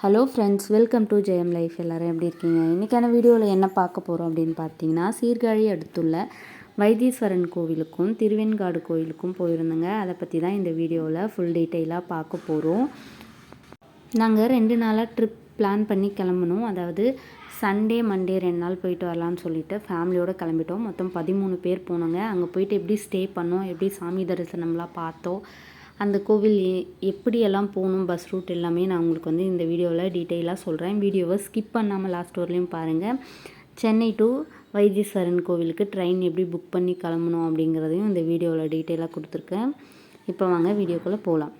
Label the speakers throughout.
Speaker 1: Hello friends, welcome to Jayam life. எல்லோரும் எப்படி இருக்கீங்க? இன்றைக்கான வீடியோவில் என்ன பார்க்க போகிறோம் அப்படின்னு பார்த்தீங்கன்னா, சீர்காழி அடுத்துள்ள வைத்தீஸ்வரன் கோவிலுக்கும் திருவெண்காடு கோவிலுக்கும் போயிருந்தேங்க. அதை பற்றி தான் இந்த வீடியோவில் ஃபுல் டீட்டெயிலாக பார்க்க போகிறோம். நாங்கள் 2 நாளாக ட்ரிப் பிளான் பண்ணி கிளம்பணும். அதாவது சண்டே மண்டே 2 நாள் போயிட்டு வரலான்னு சொல்லிட்டு ஃபேமிலியோடு கிளம்பிட்டோம். மொத்தம் 13 பேர் போனோங்க. அங்கே போயிட்டு எப்படி ஸ்டே பண்ணோம், எப்படி சாமி தரிசனம்லாம் பார்த்தோம், அந்த கோவில் எப்படியெல்லாம் போகணும், பஸ் ரூட் எல்லாமே நான் உங்களுக்கு இந்த வீடியோவில் டீட்டெயிலாக சொல்கிறேன். வீடியோவை ஸ்கிப் பண்ணாமல் லாஸ்ட் வரலையும் பாருங்கள். சென்னை டு வைத்தீஸ்வரன் கோவிலுக்கு ட்ரெயின் எப்படி புக் பண்ணி கிளம்பணும் அப்படிங்கிறதையும் இந்த வீடியோவில் டீட்டெயிலாக கொடுத்துருக்கேன். இப்போ வாங்க வீடியோக்குள்ளே போகலாம்.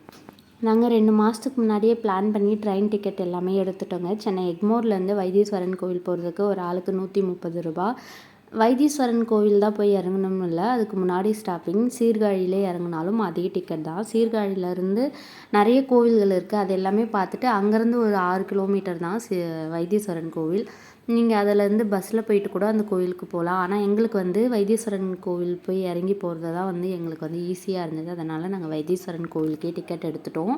Speaker 1: நாங்கள் 2 மாதத்துக்கு முன்னாடியே பிளான் பண்ணி ட்ரெயின் டிக்கெட் எல்லாமே எடுத்துட்டோங்க. சென்னை எக்மோர்லேருந்து வைத்தீஸ்வரன் கோவில் போகிறதுக்கு ஒரு ஆளுக்கு 130 ரூபா. வைத்தீஸ்வரன் கோவில் தான் போய் இறங்கணும்னு இல்லை, அதுக்கு முன்னாடி ஸ்டாப்பிங் சீர்காழியிலே இறங்கினாலும் அதே டிக்கெட் தான். சீர்காழியிலேருந்து நிறைய கோவில்கள் இருக்குது, அது எல்லாமே பார்த்துட்டு அங்கேருந்து ஒரு 6 கிலோமீட்டர் தான் வைத்தீஸ்வரன் கோவில். நீங்கள் அதிலேருந்து பஸ்ஸில் போயிட்டு கூட அந்த கோவிலுக்கு போகலாம். ஆனால் எங்களுக்கு வைத்தீஸ்வரன் கோவில் போய் இறங்கி போகிறது தான் எங்களுக்கு ஈஸியாக இருந்தது. அதனால் நாங்கள் வைத்தீஸ்வரன் கோவிலுக்கே டிக்கெட் எடுத்துட்டோம்.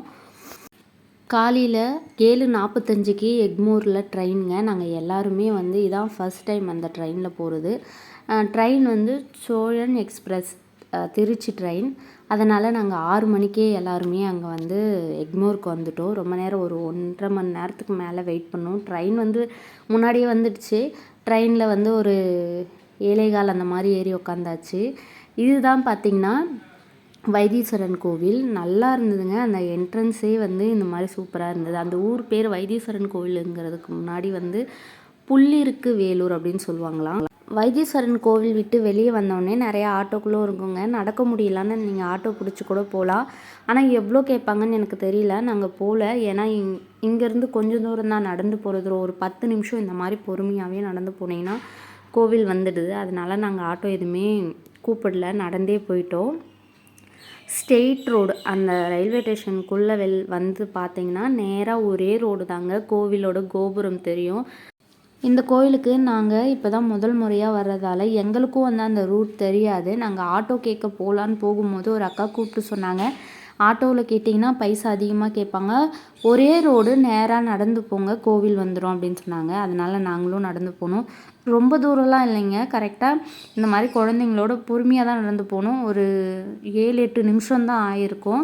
Speaker 1: காலையில் 7:45க்கு எக்மோரில் ட்ரெயினுங்க. நாங்கள் எல்லாருமே இதான் ஃபஸ்ட் டைம் அந்த ட்ரெயினில் போகிறது. Train Cholan express Tiruchi train. அதனால் நாங்கள் 6 மணிக்கே எல்லாருமே அங்கே எக்மோருக்கு வந்துவிட்டோம். ரொம்ப நேரம் ஒரு 1.5 மணி நேரத்துக்கு மேலே வெயிட் பண்ணோம். ட்ரெயின் முன்னாடியே வந்துடுச்சு. ட்ரெயினில் ஒரு 7:15 அந்த மாதிரி ஏறி உக்காந்தாச்சு. இதுதான் பார்த்திங்கன்னா வைத்தீஸ்வரன் கோவில். நல்லா இருந்ததுங்க. அந்த என்ட்ரன்ஸே இந்த மாதிரி சூப்பராக இருந்தது. அந்த ஊர் பேர் வைத்தீஸ்வரன் கோவிலுங்கிறதுக்கு முன்னாடி புள்ளிருக்கு வேலூர் அப்படின்னு சொல்லுவாங்களாம். வைத்தீஸ்வரன் கோவில் விட்டு வெளியே வந்தோடனே நிறைய ஆட்டோக்குள்ளே இருக்குங்க. நடக்க முடியலன்னு நீங்கள் ஆட்டோ பிடிச்சி கூட போகலாம். ஆனால் எவ்வளோ கேட்பாங்கன்னு எனக்கு தெரியல. நாங்கள் போகல. ஏன்னா இங்கேருந்து கொஞ்சம் தூரம் தான் நடந்து போகிறது. ஒரு 10 நிமிஷம் இந்த மாதிரி பொறுமையாகவே நடந்து போனீங்கன்னா கோவில் வந்துடுது. அதனால் நாங்கள் ஆட்டோ எதுவுமே கூப்பிடல, நடந்தே போயிட்டோம். ஸ்டெயிட் ரோடு அந்த ரயில்வே ஸ்டேஷனுக்குள்ளே பார்த்தீங்கன்னா நேராக ஒரே ரோடு தாங்க. கோவிலோட கோபுரம் தெரியும். இந்த கோவிலுக்கு நாங்கள் இப்போ தான் முதல் முறையாக வர்றதால எங்களுக்கும் அந்த ரூட் தெரியாது. நாங்கள் ஆட்டோ கேட்க போகலான்னு போகும்போது ஒரு அக்கா கூப்பிட்டு சொன்னாங்க, ஆட்டோவில் கேட்டிங்கன்னா பைசா அதிகமாக கேட்பாங்க, ஒரே ரோடு நேராக நடந்து போங்க கோவில் வந்துடும் அப்படின்னு சொன்னாங்க. அதனால் நாங்களும் நடந்து போனோம். ரொம்ப தூரம்லாம் இல்லைங்க, கரெக்டாக இந்த மாதிரி குழந்தைங்களோட பொறுமையாக தான் நடந்து போனோம். ஒரு 7-8 நிமிஷம்தான் ஆகிருக்கும்.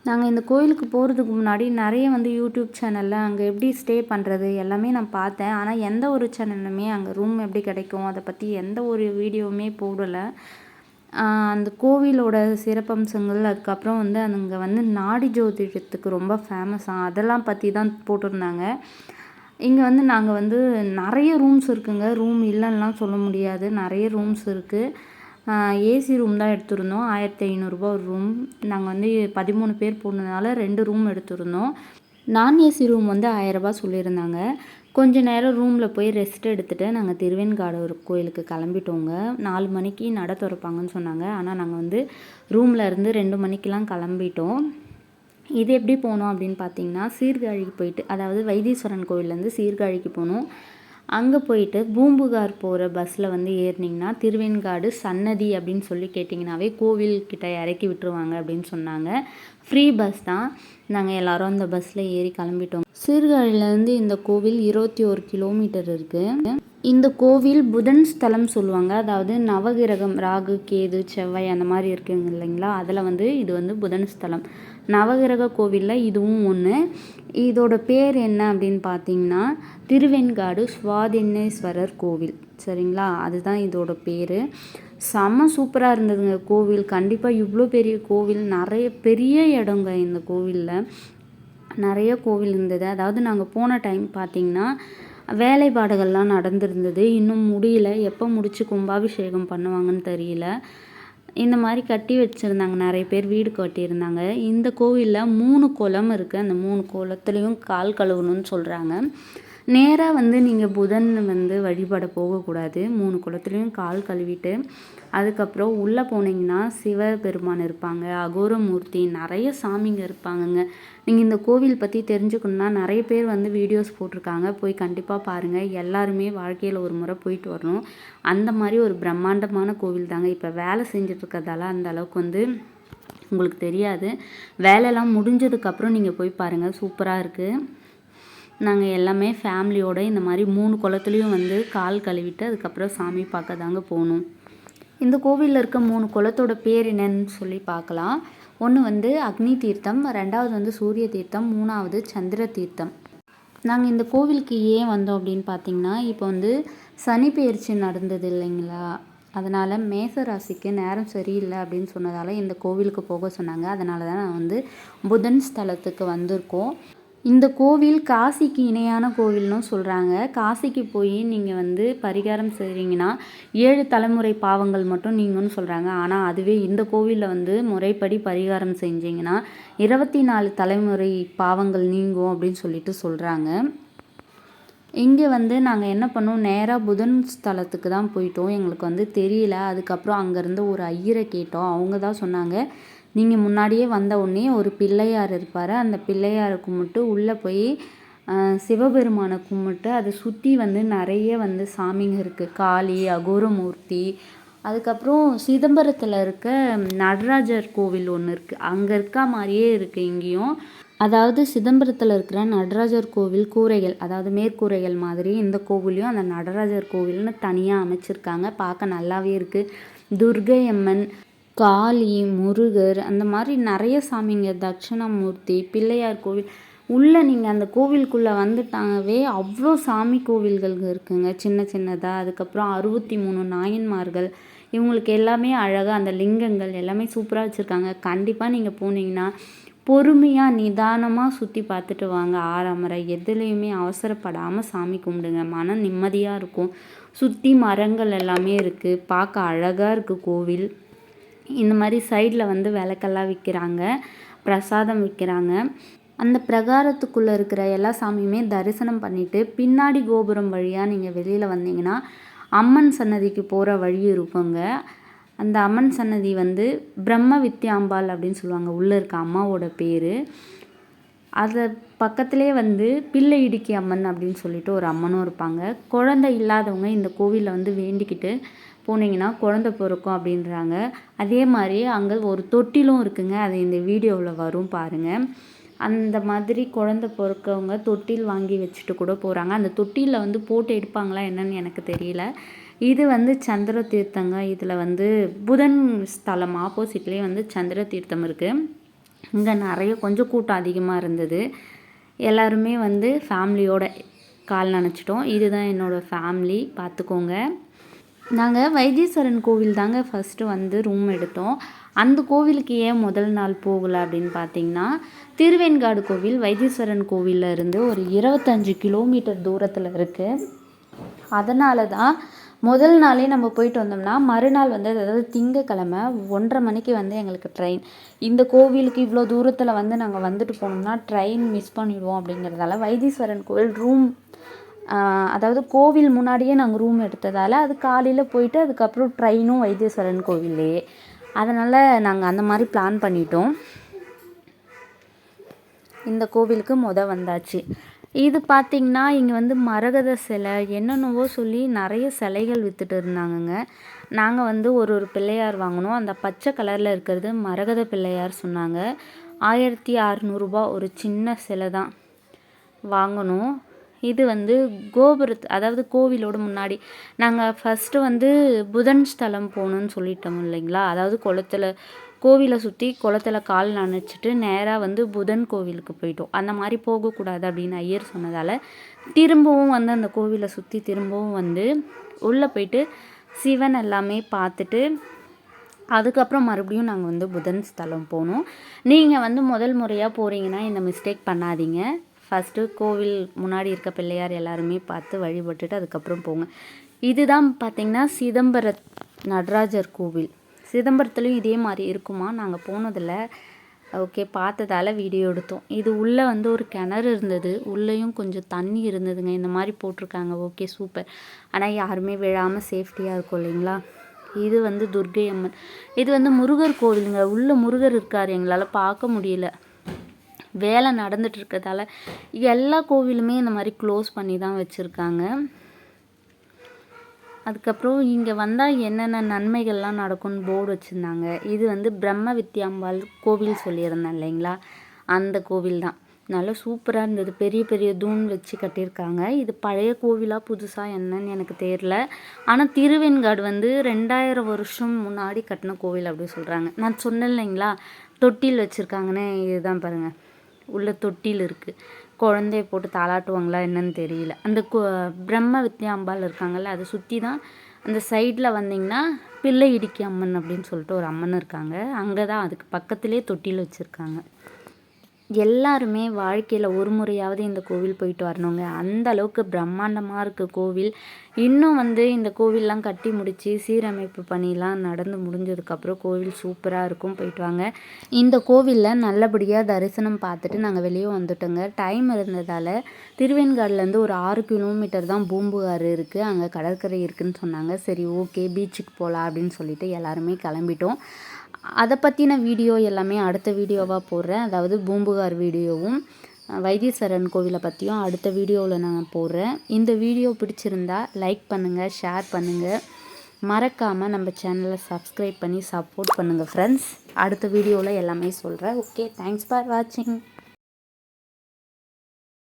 Speaker 1: நாங்கள் இந்த கோயிலுக்கு போகிறதுக்கு முன்னாடி நிறைய யூடியூப் சேனலில் அங்கே எப்படி ஸ்டே பண்ணுறது எல்லாமே நான் பார்த்தேன். ஆனால் எந்த ஒரு சேனலுமே அங்கே ரூம் எப்படி கிடைக்கும் அதை பற்றி எந்த ஒரு வீடியோவுமே போடலை. அந்த கோவிலோட சிறப்பம்சங்கள், அதுக்கப்புறம் அங்கே நாடி ஜோதிடத்துக்கு ரொம்ப ஃபேமஸாக அதெல்லாம் பற்றி தான் போட்டிருந்தாங்க. இங்கே நாங்கள் நிறைய ரூம்ஸ் இருக்குங்க. ரூம் இல்லைன்னா சொல்ல முடியாது, நிறைய ரூம்ஸ் இருக்குது. ஏசி ரூம் தான் எடுத்திருந்தோம். 1500 ரூபா ஒரு ரூம். நாங்கள் 13 பேர் போனதுனால 2 ரூம் எடுத்திருந்தோம். நான் ஏசி ரூம் 1000 ரூபா சொல்லியிருந்தாங்க. கொஞ்ச நேரம் ரூமில் போய் ரெஸ்ட் எடுத்துகிட்டு நாங்கள் திருவெண்காடு ஒரு கோயிலுக்கு கிளம்பிட்டோங்க. 4 மணிக்கு நட திறப்பாங்கன்னு சொன்னாங்க. ஆனால் நாங்கள் ரூமில் இருந்து 2 மணிக்கெலாம் கிளம்பிட்டோம். இது எப்படி போனோம் அப்படின்னு பார்த்தீங்கன்னா, சீர்காழிக்கு போயிட்டு, அதாவது வைத்தீஸ்வரன் கோவிலேருந்து சீர்காழிக்கு போனோம். அங்கே போயிட்டு பூம்புகார் போகிற பஸ்ஸில் ஏறினீங்கன்னா திருவெண்காடு சன்னதி அப்படின்னு சொல்லி கேட்டிங்கனாவே கோவில்கிட்ட இறக்கி விட்டுருவாங்க அப்படின்னு சொன்னாங்க. ஃப்ரீ பஸ் தான். நாங்கள் எல்லோரும் அந்த பஸ்ஸில் ஏறி கிளம்பிட்டோம். சீர்காழியிலேருந்து இந்த கோவில் 21 கிலோமீட்டர் இருக்குது. இந்த கோவில் புதன் ஸ்தலம் சொல்லுவாங்க. அதாவது நவகிரகம் ராகு கேது செவ்வாய் அந்த மாதிரி இருக்குங்க இல்லைங்களா, அதில் இது புதன் ஸ்தலம். நவகிரக கோவிலில் இதுவும் ஒன்று. இதோட பேர் என்ன அப்படின்னு பார்த்தீங்கன்னா திருவெண்காடு சுவாதினேஸ்வரர் கோவில். சரிங்களா, அதுதான் இதோட பேர். செம்ம சூப்பராக இருந்ததுங்க கோவில். கண்டிப்பாக இவ்வளோ பெரிய கோவில், நிறைய பெரிய இடங்க. இந்த கோவிலில் நிறைய கோவில் இருந்தது. அதாவது நாங்கள் போன டைம் பார்த்திங்கன்னா வேலைப்பாடுகள்லாம் நடந்திருந்தது, இன்னும் முடியல. எப்போ முடித்து கும்பாபிஷேகம் பண்ணுவாங்கன்னு தெரியல. இந்த மாதிரி கட்டி வச்சுருந்தாங்க, நிறைய பேர் வீடு கட்டியிருந்தாங்க. இந்த கோவிலில் 3 குளம் இருக்குது. அந்த 3 குளத்துலேயும் கால் கழுவணும்னு சொல்கிறாங்க. நேராக நீங்கள் புதன் வழிபட போகக்கூடாது. 3 குளத்துலேயும் கால் கழுவிட்டு அதுக்கப்புறம் உள்ளே போனீங்கன்னா சிவபெருமான் இருப்பாங்க, அகோரமூர்த்தி, நிறைய சாமிங்க இருப்பாங்கங்க. நீங்கள் இந்த கோவில் பற்றி தெரிஞ்சுக்கணுன்னா நிறைய பேர் வீடியோஸ் போட்டிருக்காங்க, போய் கண்டிப்பாக பாருங்கள். எல்லாருமே வாழ்க்கையில் ஒரு முறை போயிட்டு வரணும். அந்த மாதிரி ஒரு பிரம்மாண்டமான கோவில் தாங்க. இப்போ வேலை செஞ்சிட்ருக்கிறதால அந்த அளவுக்கு உங்களுக்கு தெரியாது. வேலையெல்லாம் முடிஞ்சதுக்கப்புறம் நீங்கள் போய் பாருங்கள், சூப்பராக இருக்குது. நாங்கள் எல்லாமே ஃபேமிலியோடு இந்த மாதிரி 3 குளத்துலேயும் வந்து கால் கழுவிட்டு அதுக்கப்புறம் சாமி பார்க்க தாங்க போகணும். இந்த கோவிலில் இருக்க 3 குளத்தோட பேர் என்னன்னு சொல்லி பார்க்கலாம். ஒன்று வந்து அக்னி தீர்த்தம், 2வது வந்து சூரிய தீர்த்தம், 3வது சந்திர தீர்த்தம். நாங்கள் இந்த கோவிலுக்கு ஏன் வந்தோம் அப்படின்னு பார்த்தீங்கன்னா, இப்போ வந்து சனி பெயர்ச்சி நடந்தது இல்லைங்களா, அதனால் மேச ராசிக்கு நேரம் சரியில்லை அப்படின்னு சொன்னதால் இந்த கோவிலுக்கு போக சொன்னாங்க. அதனால தான் நான் வந்து புதன் ஸ்தலத்துக்கு வந்திருக்கோம். இந்த கோவில் காசிக்கு இணையான கோவில்னும் சொல்கிறாங்க. காசிக்கு போய் நீங்கள் வந்து பரிகாரம் செய்கிறீங்கன்னா 7 தலைமுறை பாவங்கள் மட்டும் நீங்கும்னு சொல்கிறாங்க. ஆனால் அதுவே இந்த கோவிலில் வந்து முறைப்படி பரிகாரம் செஞ்சிங்கன்னா 24 தலைமுறை பாவங்கள் நீங்கும் அப்படின்னு சொல்லிட்டு சொல்கிறாங்க. இங்கே வந்து நாங்கள் என்ன பண்ணோம், நேராக புதன் ஸ்தலத்துக்கு தான் போயிட்டோம். எங்களுக்கு வந்து தெரியல. அதுக்கப்புறம் அங்கேருந்து ஒரு ஐயரை கேட்டோம். அவங்க தான் சொன்னாங்க, நீங்கள் முன்னாடியே வந்த உடனே ஒரு பிள்ளையார் இருப்பார், அந்த பிள்ளையாரை கும்பிட்டு உள்ளே போய் சிவபெருமானை கும்பிட்டு அதை சுற்றி வந்து நிறைய வந்து சாமிங்க இருக்குது. காளி, அகோரமூர்த்தி, அதுக்கப்புறம் சிதம்பரத்தில் இருக்க நடராஜர் கோவில் ஒன்று இருக்குது. அங்கே இருக்க மாதிரியே இருக்குது இங்கேயும். அதாவது சிதம்பரத்தில் இருக்கிற நடராஜர் கோவில் கூரைகள், அதாவது மேற்கூரைகள் மாதிரி இந்த கோவிலையும் அந்த நடராஜர் கோவில்னு தனியாக அமைச்சிருக்காங்க. பார்க்க நல்லாவே இருக்குது. துர்கை அம்மன், காளி, முருகர், அந்த மாதிரி நிறைய சாமிங்க, தட்சிணாமூர்த்தி, பிள்ளையார் கோவில். உள்ளே நீங்கள் அந்த கோவிலுக்குள்ளே வந்துட்டாங்கவே அவ்வளோ சாமி கோவில்கள் இருக்குங்க, சின்ன சின்னதாக. அதுக்கப்புறம் 63 நாயன்மார்கள், இவங்களுக்கு எல்லாமே அழகாக அந்த லிங்கங்கள் எல்லாமே சூப்பராக வச்சுருக்காங்க. கண்டிப்பாக நீங்கள் போனீங்கன்னா பொறுமையாக நிதானமாக சுற்றி பார்த்துட்டு வாங்க. ஆறாமரை எதுலேயுமே அவசரப்படாமல் சாமி கும்பிடுங்க, மன நிம்மதியாக இருக்கும். சுற்றி மரங்கள் எல்லாமே இருக்குது, பார்க்க அழகாக இருக்குது கோவில். இந்த மாதிரி சைடில் வந்து விளக்கெல்லாம் விற்கிறாங்க, பிரசாதம் விற்கிறாங்க. அந்த பிரகாரத்துக்குள்ளே இருக்கிற எல்லா சாமியுமே தரிசனம் பண்ணிவிட்டு பின்னாடி கோபுரம் வழியாக நீங்கள் வெளியில் வந்தீங்கன்னா அம்மன் சன்னதிக்கு போகிற வழி இருக்குங்க. அந்த அம்மன் சன்னதி வந்து பிரம்ம வித்யாம்பாள் அப்படின்னு சொல்லுவாங்க, உள்ளே இருக்க அம்மாவோட பேர். அதை பக்கத்துலேயே வந்து பிள்ளை இடுக்கி அம்மன் அப்படின்னு சொல்லிட்டு ஒரு அம்மனும் இருப்பாங்க. குழந்தை இல்லாதவங்க இந்த கோவிலில் வந்து வேண்டிக்கிட்டு போனீங்கன்னா குழந்தை பிறக்கும் அப்படின்றாங்க. அதே மாதிரி அங்கே ஒரு தொட்டிலும் இருக்குங்க, அது இந்த வீடியோவில் வரும் பாருங்கள். அந்த மாதிரி குழந்தை பிறக்கவங்க தொட்டில் வாங்கி வச்சுட்டு கூட போகிறாங்க. அந்த தொட்டிலில் வந்து போட்டு எடுப்பாங்களா என்னன்னு எனக்கு தெரியல. இது வந்து சந்திர தீர்த்தங்க. இதில் வந்து புதன் ஸ்தலம் ஆப்போசிட்லேயே வந்து சந்திர தீர்த்தம் இருக்குது. இங்கே நிறைய கொஞ்சம் கூட்டம் அதிகமாக இருந்தது. எல்லாருமே வந்து ஃபேமிலியோட கால் நனைச்சிட்டோம். இதுதான் என்னோடய ஃபேமிலி, பார்த்துக்கோங்க. நாங்கள் வைத்தீஸ்வரன் கோவில் தாங்க ஃபஸ்ட்டு வந்து ரூம் எடுத்தோம். அந்த கோவிலுக்கு ஏன் முதல் நாள் போகலை அப்படின்னு பார்த்தீங்கன்னா, திருவெண்காடு கோவில் வைத்தீஸ்வரன் கோவிலில் இருந்து ஒரு 25 கிலோமீட்டர் தூரத்தில் இருக்குது. அதனால தான் முதல் நாளே நம்ம போயிட்டு வந்தோம்னா மறுநாள் வந்து, அதாவது திங்கக்கிழமை 1:30 மணிக்கு வந்து எங்களுக்கு ட்ரெயின். இந்த கோவிலுக்கு இவ்வளோ தூரத்தில் வந்து நாங்கள் வந்துட்டு போனோம்னா ட்ரெயின் மிஸ் பண்ணிடுவோம் அப்படிங்கிறதால வைத்தீஸ்வரன் கோவில் ரூம், அதாவது கோவில் முன்னாடியே நாங்கள் ரூம் எடுத்ததால் அது காலையில் போயிட்டு அதுக்கப்புறம் ட்ரெயினும் வைத்தீஸ்வரன் கோவிலே. அதனால் நாங்கள் அந்த மாதிரி பிளான் பண்ணிட்டோம். இந்த கோவிலுக்கு வந்தாச்சு. இது பார்த்திங்கன்னா இங்கே வந்து மரகத சிலை என்னென்னவோ சொல்லி நிறைய சிலைகள் விற்றுட்டு இருந்தாங்கங்க. நாங்கள் வந்து ஒரு பிள்ளையார் வாங்கினோம். அந்த பச்சை கலரில் இருக்கிறது மரகத பிள்ளையார் சொன்னாங்க. 1600 ஒரு சின்ன சிலை தான் வாங்கினோம். இது வந்து அதாவது கோவிலோட முன்னாடி நாங்கள் ஃபஸ்ட்டு வந்து புதன் ஸ்தலம் போகணுன்னு சொல்லிட்டோம் இல்லைங்களா. அதாவது கோவிலை சுற்றி குளத்துல கால் நனைச்சிட்டு நேராக வந்து புதன் கோவிலுக்கு போயிட்டோம். அந்த மாதிரி போகக்கூடாது அப்படின்னு ஐயர் சொன்னதால் திரும்பவும் வந்து அந்த கோவிலை சுற்றி திரும்பவும் வந்து உள்ளே போயிட்டு சிவன் எல்லாமே பார்த்துட்டு அதுக்கப்புறம் மறுபடியும் நாங்கள் வந்து புதன் ஸ்தலம் போனோம். நீங்கள் வந்து முதல் முறையாக போகிறீங்கன்னா இந்த மிஸ்டேக் பண்ணாதீங்க. ஃபஸ்ட்டு கோவில் முன்னாடி இருக்க பிள்ளையார் எல்லாருமே பார்த்து வழிபட்டுட்டு அதுக்கப்புறம் போங்க. இதுதான் பார்த்திங்கன்னா சிதம்பர நடராஜர் கோவில். சிதம்பரத்துலேயும் இதே மாதிரி இருக்குமா, நாங்கள் போனதில்லை. ஓகே, பார்த்ததால வீடியோ எடுத்தோம். இது உள்ளே வந்து ஒரு கிணறு இருந்தது, உள்ளேயும் கொஞ்சம் தண்ணி இருந்ததுங்க. இந்த மாதிரி போட்டிருக்காங்க, ஓகே சூப்பர். ஆனால் யாருமே விழாமல் சேஃப்டியாக இருக்கும் இல்லைங்களா. இது வந்து துர்கை அம்மன். இது வந்து முருகர் கோவிலுங்க. உள்ளே முருகர் இருக்கார், எங்களால் பார்க்க முடியல, வேலை நடந்துட்டு இருக்கிறதால. எல்லா கோவிலுமே இந்த மாதிரி க்ளோஸ் பண்ணி தான் வச்சுருக்காங்க. அதுக்கப்புறம் இங்கே வந்தால் என்னென்ன நன்மைகள்லாம் நடக்கும்னு போர்டு வச்சுருந்தாங்க. இது வந்து பிரம்ம வித்யாம்பாள் கோவில் சொல்லியிருந்தேன் இல்லைங்களா, அந்த கோவில் தான். நல்லா சூப்பராக இருந்தது. பெரிய பெரிய தூண் வச்சு கட்டியிருக்காங்க. இது பழைய கோவிலாக புதுசாக என்னன்னு எனக்கு தெரியல. ஆனால் திருவெண்காடு வந்து 2000 வருஷம் முன்னாடி கட்டின கோவில் அப்படி சொல்கிறாங்க. நான் சொன்னேன் இல்லைங்களா, தொட்டில் வச்சுருக்காங்கன்னு. இதுதான் பாருங்கள், உள்ள தொட்டில் இருக்குது. குழந்தைய போட்டு தாளாட்டுவாங்களா என்னன்னு தெரியல. அந்த பிரம்ம வித்யாம்பாள் இருக்காங்கல்ல, அதை சுற்றி தான் அந்த சைடில் வந்தீங்கன்னா பிள்ளை இடுக்கி அம்மன் அப்படின்னு சொல்லிட்டு ஒரு அம்மன் இருக்காங்க. அங்கே தான் அதுக்கு பக்கத்துலேயே தொட்டில் வச்சுருக்காங்க. எல்லாருமே வாழ்க்கையில் ஒரு முறையாவது இந்த கோவில் போயிட்டு வரணுங்க. அந்த அளவுக்கு பிரம்மாண்டமாக இருக்குது கோவில். இன்னும் வந்து இந்த கோவில்லாம் கட்டி முடித்து சீரமைப்பு பணிலாம் நடந்து முடிஞ்சதுக்கப்புறம் கோவில் சூப்பராக இருக்கும். போயிட்டு வாங்க. இந்த கோவிலில் நல்லபடியாக தரிசனம் பார்த்துட்டு நாங்கள் வெளியே வந்துட்டோங்க. டைம் இருந்ததால் திருவெண்காடுலேருந்து ஒரு 6 கிலோமீட்டர் தான் பூம்புகார் இருக்குது, அங்கே கடற்கரை இருக்குதுன்னு சொன்னாங்க. சரி ஓகே, பீச்சுக்கு போகலாம் அப்படின்னு சொல்லிட்டு எல்லாருமே கிளம்பிட்டோம். அதை பற்றின வீடியோ எல்லாமே அடுத்த வீடியோவாக போடுறேன். அதாவது பூம்புகார் வீடியோவும் வைத்தீஸ்வரன் கோவிலை பற்றியும் அடுத்த வீடியோவில் நான் போடுறேன். இந்த வீடியோ பிடிச்சிருந்தா லைக் பண்ணுங்கள், ஷேர் பண்ணுங்கள், மறக்காமல் நம்ம சேனலை சப்ஸ்கிரைப் பண்ணி சப்போர்ட் பண்ணுங்கள் ஃப்ரெண்ட்ஸ். அடுத்த வீடியோவில் எல்லாமே சொல்கிறேன். ஓகே, தேங்க்ஸ் ஃபார் வாட்சிங்.